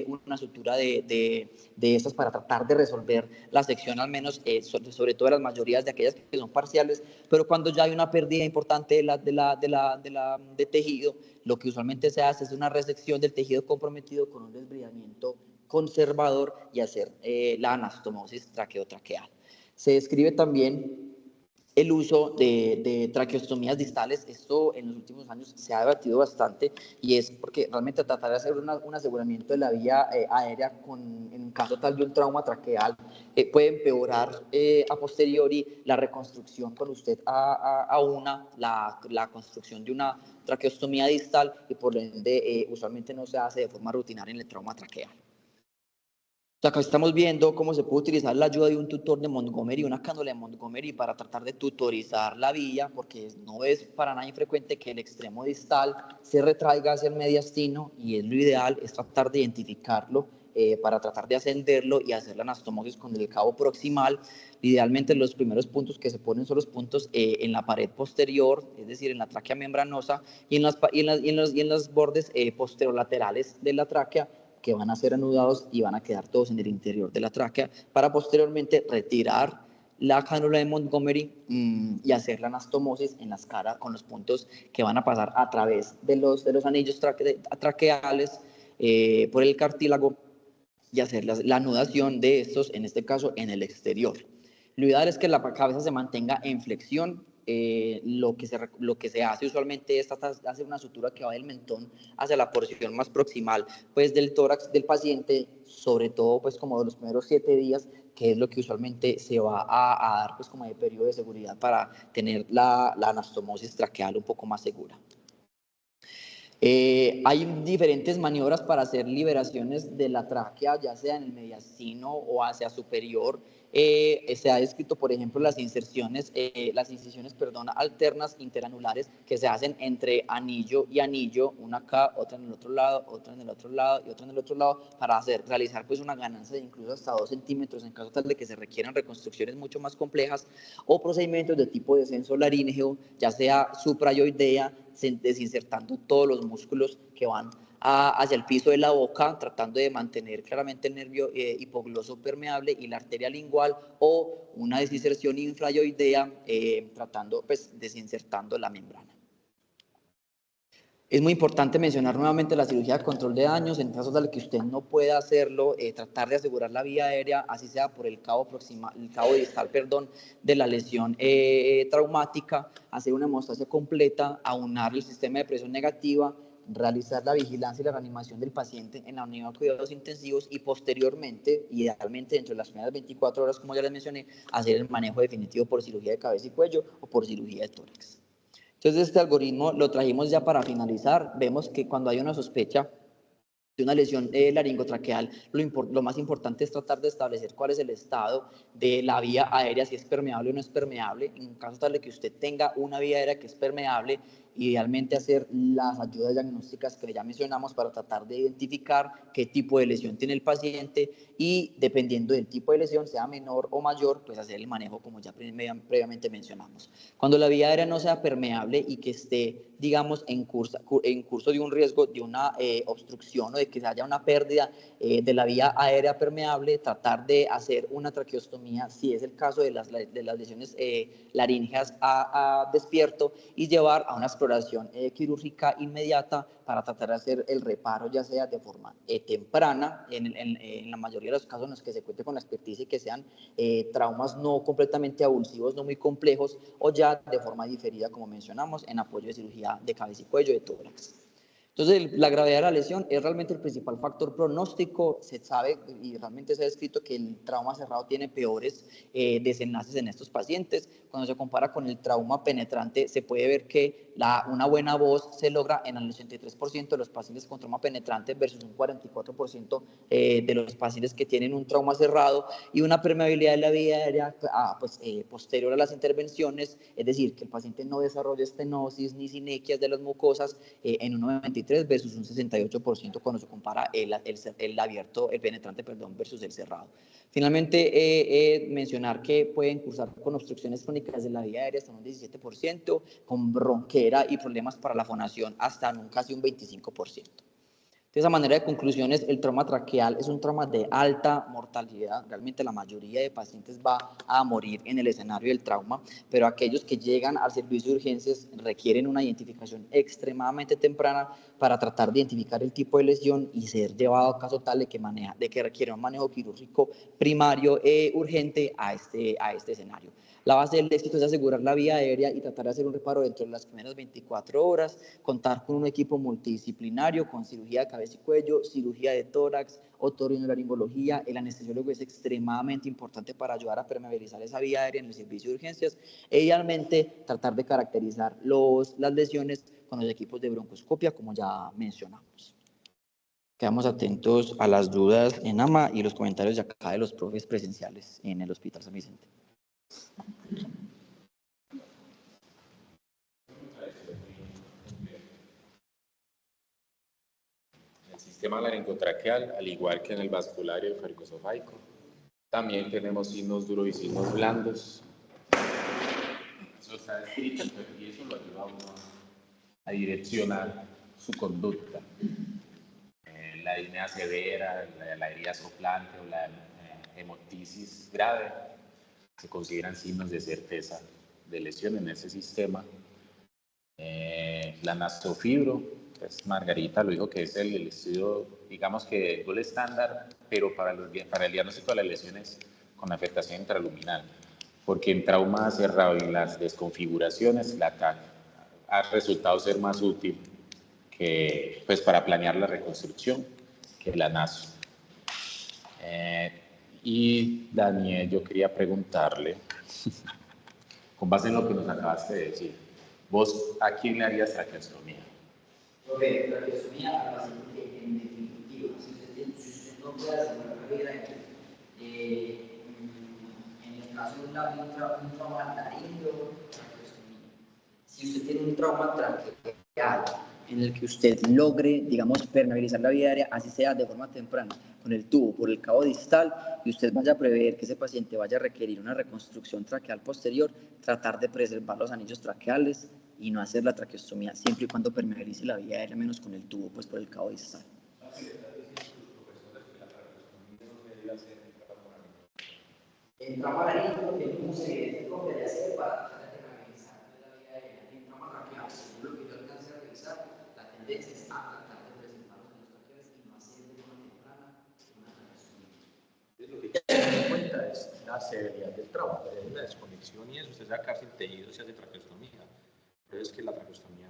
una sutura de estas para tratar de resolver la sección, al menos sobre todo las mayorías de aquellas que son parciales, pero cuando ya hay una pérdida importante de tejido, lo que usualmente se hace es una resección del tejido comprometido con un desbridamiento conservador y hacer la anastomosis traqueotraqueal. Se describe también el uso de traqueostomías distales. Esto en los últimos años se ha debatido bastante y es porque realmente tratar de hacer un aseguramiento de la vía aérea en caso tal de un trauma traqueal puede empeorar a posteriori la reconstrucción cuando usted aúna la construcción de una traqueostomía distal y por ende usualmente no se hace de forma rutinaria en el trauma traqueal. Acá estamos viendo cómo se puede utilizar la ayuda de un tutor de Montgomery, una cánula de Montgomery, para tratar de tutorizar la vía, porque no es para nada infrecuente que el extremo distal se retraiga hacia el mediastino y lo ideal es tratar de identificarlo para tratar de ascenderlo y hacer la anastomosis con el cabo proximal. Idealmente los primeros puntos que se ponen son los puntos en la pared posterior, es decir, en la tráquea membranosa y en los bordes posterolaterales de la tráquea, que van a ser anudados y van a quedar todos en el interior de la tráquea para posteriormente retirar la cánula de Montgomery y hacer la anastomosis en las caras con los puntos que van a pasar a través de los anillos traqueales por el cartílago y hacer la anudación de estos, en este caso, en el exterior. Lo ideal es que la cabeza se mantenga en flexión. Lo que se hace usualmente es hacer una sutura que va del mentón hacia la porción más proximal pues del tórax del paciente, sobre todo pues como de los primeros 7 días, que es lo que usualmente se va a dar pues como de periodo de seguridad para tener la anastomosis traqueal un poco más segura. Hay diferentes maniobras para hacer liberaciones de la tráquea, ya sea en el mediastino o hacia superior. Se ha descrito, por ejemplo, las incisiones alternas interanulares que se hacen entre anillo y anillo, una acá, otra en el otro lado, otra en el otro lado y otra en el otro lado, para realizar pues una ganancia de incluso hasta 2 centímetros en caso tal de que se requieran reconstrucciones mucho más complejas, o procedimientos de tipo descenso laríngeo, ya sea suprayoidea, desinsertando todos los músculos que van hacia el piso de la boca, tratando de mantener claramente el nervio hipogloso permeable y la arteria lingual, o una desinserción infrayoidea, tratando, pues, desinsertando la membrana. Es muy importante mencionar nuevamente la cirugía de control de daños. En caso de que usted no pueda hacerlo, tratar de asegurar la vía aérea, así sea por el cabo distal, de la lesión traumática, hacer una hemostasia completa, aunar el sistema de presión negativa, realizar la vigilancia y la reanimación del paciente en la unidad de cuidados intensivos y posteriormente, idealmente dentro de las primeras 24 horas, como ya les mencioné, hacer el manejo definitivo por cirugía de cabeza y cuello o por cirugía de tórax. Entonces, este algoritmo lo trajimos ya para finalizar. Vemos que cuando hay una sospecha de una lesión laringotraqueal, lo más importante es tratar de establecer cuál es el estado de la vía aérea, si es permeable o no es permeable. En caso tal de que usted tenga una vía aérea que es permeable, idealmente hacer las ayudas diagnósticas que ya mencionamos para tratar de identificar qué tipo de lesión tiene el paciente y dependiendo del tipo de lesión, sea menor o mayor, pues hacer el manejo como ya previamente mencionamos. Cuando la vía aérea no sea permeable y que esté, digamos, en curso de un riesgo de una obstrucción o de que haya una pérdida de la vía aérea permeable, tratar de hacer una traqueostomía, si es el caso de las lesiones laríngeas a despierto, y llevar a una exploración quirúrgica inmediata para tratar de hacer el reparo, ya sea de forma temprana, en la mayoría de los casos en los que se cuente con la experticia y que sean traumas no completamente avulsivos, no muy complejos, o ya de forma diferida, como mencionamos, en apoyo de cirugía de cabeza y cuello, de tórax. Entonces, la gravedad de la lesión es realmente el principal factor pronóstico. Se sabe y realmente se ha descrito que el trauma cerrado tiene peores desenlaces en estos pacientes. Cuando se compara con el trauma penetrante, se puede ver que una buena voz se logra en el 83% de los pacientes con trauma penetrante versus un 44% de los pacientes que tienen un trauma cerrado, y una permeabilidad de la vía aérea posterior a las intervenciones, es decir, que el paciente no desarrolle estenosis ni sinequias de las mucosas en un 93%. 23 versus un 68% cuando se compara el abierto, el penetrante, perdón, versus el cerrado. Finalmente, mencionar que pueden cursar con obstrucciones crónicas de la vía aérea hasta un 17%, con bronquera y problemas para la fonación hasta casi un 25%. De esa manera de conclusiones, el trauma traqueal es un trauma de alta mortalidad. Realmente la mayoría de pacientes va a morir en el escenario del trauma, pero aquellos que llegan al servicio de urgencias requieren una identificación extremadamente temprana para tratar de identificar el tipo de lesión y ser llevado a caso tal de que requiere un manejo quirúrgico primario urgente a este escenario. La base del éxito es asegurar la vía aérea y tratar de hacer un reparo dentro de las primeras 24 horas, contar con un equipo multidisciplinario con cirugía de cabeza y cuello, cirugía de tórax, otorrinolaringología. El anestesiólogo es extremadamente importante para ayudar a permeabilizar esa vía aérea en el servicio de urgencias e idealmente tratar de caracterizar las lesiones con los equipos de broncoscopia, como ya mencionamos. Quedamos atentos a las dudas en AMA y los comentarios de acá de los profes presenciales en el Hospital San Vicente. El sistema laringotraqueal, al igual que en el vasculario faringoesofágico, también tenemos signos duros y signos blandos. Eso está escrito y eso lo ayuda a uno a direccionar su conducta. La disnea severa, la herida soplante o la hemotisis grave se consideran signos de certeza de lesión en ese sistema. La nasofibro, pues Margarita lo dijo que es el estudio, digamos que el gold estándar, pero para el diagnóstico de las lesiones con afectación intraluminal, porque en trauma cerrado y las desconfiguraciones la TAC ha resultado ser más útil que, pues, para planear la reconstrucción que la NASO. Y Daniel, yo quería preguntarle, con base en lo que nos acabaste de decir, ¿vos a quién le harías traqueostomía? Traqueostomía al paciente en definitiva. Si usted no puede hacer una carrera en el caso de un trauma laríngeo, traqueostomía. Si usted tiene un trauma traqueal en el que usted logre, digamos, permeabilizar la vía aérea, así sea de forma temprana, con el tubo por el cabo distal, y usted vaya a prever que ese paciente vaya a requerir una reconstrucción traqueal posterior, tratar de preservar los anillos traqueales y no hacer la traqueostomía siempre y cuando permeabilice la vía aérea, menos con el tubo, pues por el cabo distal. El trauma laríngeo es un segmento que podría ser para tratar de permeabilizar la vía aérea. En trauma traqueal, según lo que yo alcancé a revisar, la tendencia es a tratar de preservar los anillos traqueales y no hacer de forma temprana una traqueostomía. Lo que hay que tener en cuenta es la severidad del trauma. Hay una desconexión y eso, usted saca el tejido, se hace traqueostomía. Pero es que la traqueostomía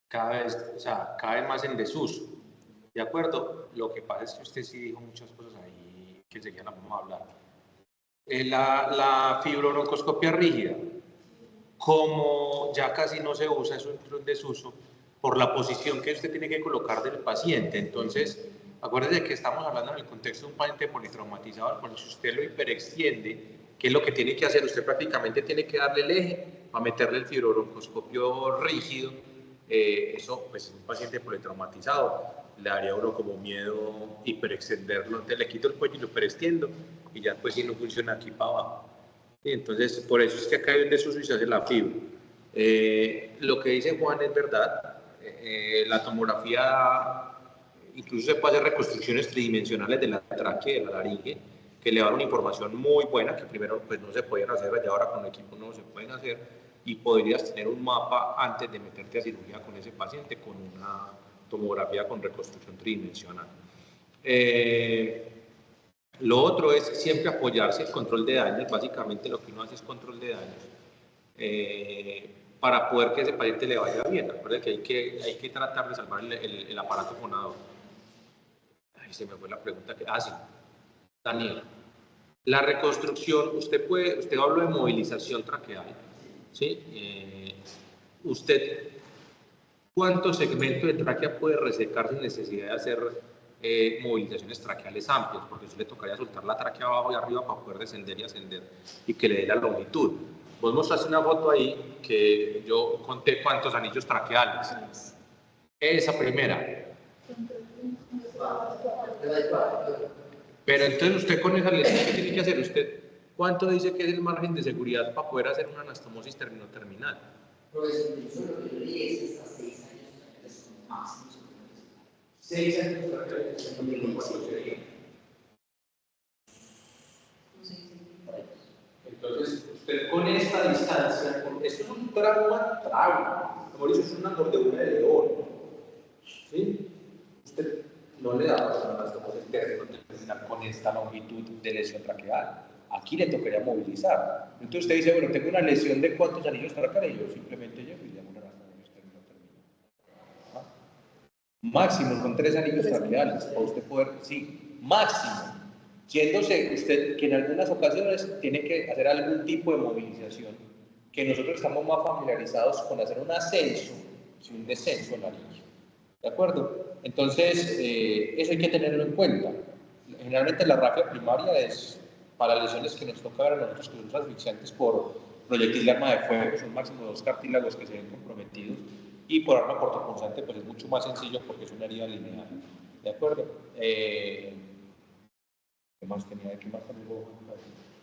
cada vez más en desuso. ¿De acuerdo? Lo que pasa es que usted sí dijo muchas cosas ahí que enseguida las vamos a hablar. La fibrobroncoscopia rígida, como ya casi no se usa, eso entró en desuso por la posición que usted tiene que colocar del paciente. Entonces, acuérdese que estamos hablando en el contexto de un paciente politraumatizado, cuando si usted lo hiperextiende, ¿qué es lo que tiene que hacer? Usted prácticamente tiene que darle el eje para meterle el fibrobroncoscopio rígido. Eso, pues, un paciente politraumatizado le daría a uno como miedo hiperextenderlo. Entonces le quito el cuello y lo hiperextiendo y ya pues si no funciona aquí para abajo. Y entonces por eso es que acá hay un desuso y se hace la fibra. Lo que dice Juan es verdad. La tomografía, incluso se puede hacer reconstrucciones tridimensionales de la tráquea y de la laringe, que le dan una información muy buena, que primero pues no se podían hacer allá, ahora con el equipo no se pueden hacer, y podrías tener un mapa antes de meterte a cirugía con ese paciente con una tomografía con reconstrucción tridimensional. Lo otro es siempre apoyarse el control de daños. Básicamente lo que uno hace es control de daños para poder que ese paciente le vaya bien. Recuerden que hay que tratar de salvar el aparato fonador. Ay, se me fue la pregunta. Sí, Daniel. La reconstrucción, usted habló de movilización traqueal, ¿sí? ¿Cuántos segmentos de tráquea puede resecar sin necesidad de hacer movilizaciones traqueales amplias? Porque eso le tocaría soltar la tráquea abajo y arriba para poder descender y ascender y que le dé la longitud. Vos mostraste una foto ahí que yo conté cuántos anillos traqueales. Esa primera. Pero entonces usted con esa lesión, ¿qué tiene que hacer? ¿Usted cuánto dice que es el margen de seguridad para poder hacer una anastomosis terminal? Profesor, yo lo que yo dije es hasta 6 años es un máximo. 6 años Entonces, usted con esta distancia, esto es un trauma, como dice, es una mordedura de león, ¿sí? Usted no le da a una anastomosis terminal con esta longitud de lesión traqueal. Aquí le tocaría movilizar. Entonces usted dice, bueno, tengo una lesión de cuántos anillos traqueales, y yo simplemente llego y le hago una anastomosis terminal. Máximo con 3 anillos traqueales, para usted poder, sí, máximo. Yéndose usted que en algunas ocasiones tiene que hacer algún tipo de movilización, que nosotros estamos más familiarizados con hacer un ascenso y un descenso en la línea. ¿De acuerdo? Entonces, eso hay que tenerlo en cuenta. Generalmente la rafia primaria es para lesiones que nos toca ver a nosotros que son asfixiantes por proyectil de arma de fuego, son máximo 2 cartílagos que se ven comprometidos, y por arma cortopunzante pues es mucho más sencillo porque es una herida lineal. ¿De acuerdo? ¿Qué más tenía? ¿Qué más también?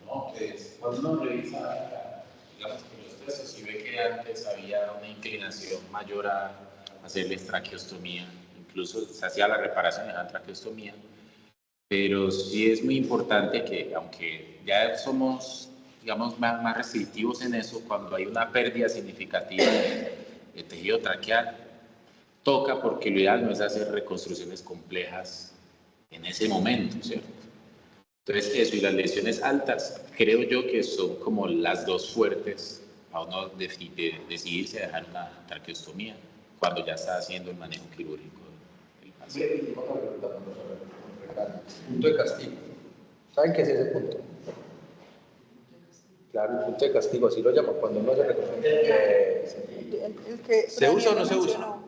No, pues cuando uno revisa, digamos que los pesos, si ve que antes había una inclinación mayor a hacerles traqueostomía, incluso se hacía la reparación de la traqueostomía, pero sí es muy importante que, aunque ya somos, digamos, más restrictivos en eso, cuando hay una pérdida significativa de tejido traqueal, toca, porque lo ideal no es hacer reconstrucciones complejas en ese momento, ¿cierto? Entonces eso y las lesiones altas, creo yo que son como las dos fuertes a uno decidirse a dejar una traqueostomía cuando ya está haciendo el manejo quirúrgico del paciente. Punto de castigo. ¿Saben qué es ese punto? Claro, el punto de castigo, así lo llaman cuando uno se reconoce. ¿Se usa o no se usa?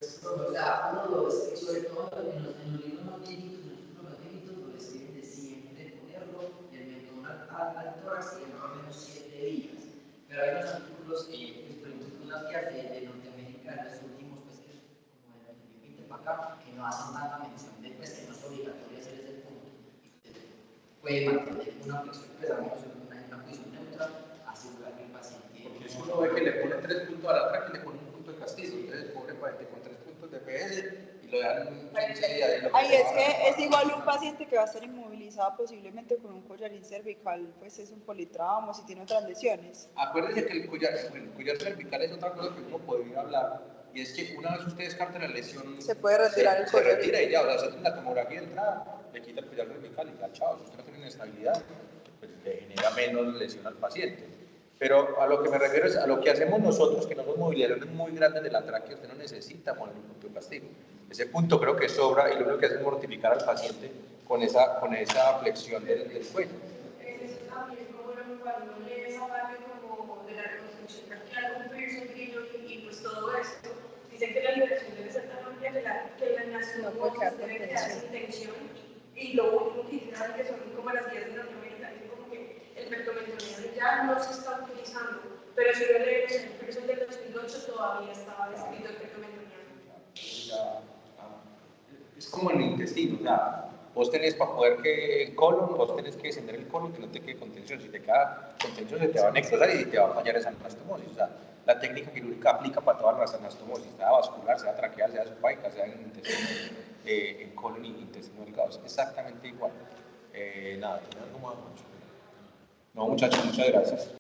O sea, uno sobre todo en los libros más viejitos, en los viejitos, lo deciden de siempre ponerlo del mentón al tórax y en más o menos 7 días. Pero hay unos artículos, por ejemplo, unas guías de Norteamérica, en los últimos, pues, como de 2020 para acá, que no hacen tanta mención de pues, que no es obligatorio hacer ese punto. Puede mantener una flexión, pues, a menos en una posición neutra, asegurar que el paciente. Porque si uno ve que le pone 3 puntos a la traque y le pone un punto de castigo, entonces el pobre paciente con 3 puntos de PS y lo dejan 15 días. Ay, es que es igual un paciente que va a estar inmovilizado posiblemente con un collarín cervical, pues es un politrauma, si tiene otras lesiones. Acuérdense que el collar cervical es otra cosa que uno podría hablar, y es que una vez usted descarta la lesión, Se puede retirar el collarín. Se retira y ya, o sea, se hace una tomografía de entrada, le quita el collar cervical y ya, chao, si usted no tiene inestabilidad, pues le genera menos lesión al paciente. Pero a lo que me refiero es a lo que hacemos nosotros, que no son movilizaciones muy grandes de la tráquea, usted no necesita poner un punto de castigo. Ese punto creo que sobra y lo único que hace es mortificar al paciente con esa flexión del cuello. Eso también como cuando lee esa parte como de la reconstrucción traqueal, un piercing grillo y pues todo esto, dicen que la liberación debe ser tan amplia que la anastomosis debe quedar sin tensión, y lo último que dicen que son como las guías de Norteamérica, dicen como que el pectometronidal ya no se está utilizando, pero si yo leo el piercing del 2008 todavía estaba descrito el pectometronidal. Es como en el intestino, o sea, vos tenés para poder que el colon, vos tenés que descender el colon que no te quede contención. Si te queda contención, se te va a necrosar y te va a fallar esa anastomosis. O sea, la técnica quirúrgica aplica para todas las anastomosis, sea vascular, sea traqueal, sea esofágica, sea en intestino, en colon y intestino delgado. Es exactamente igual. Nada, ¿tenés algo más? No, muchachos, muchas gracias.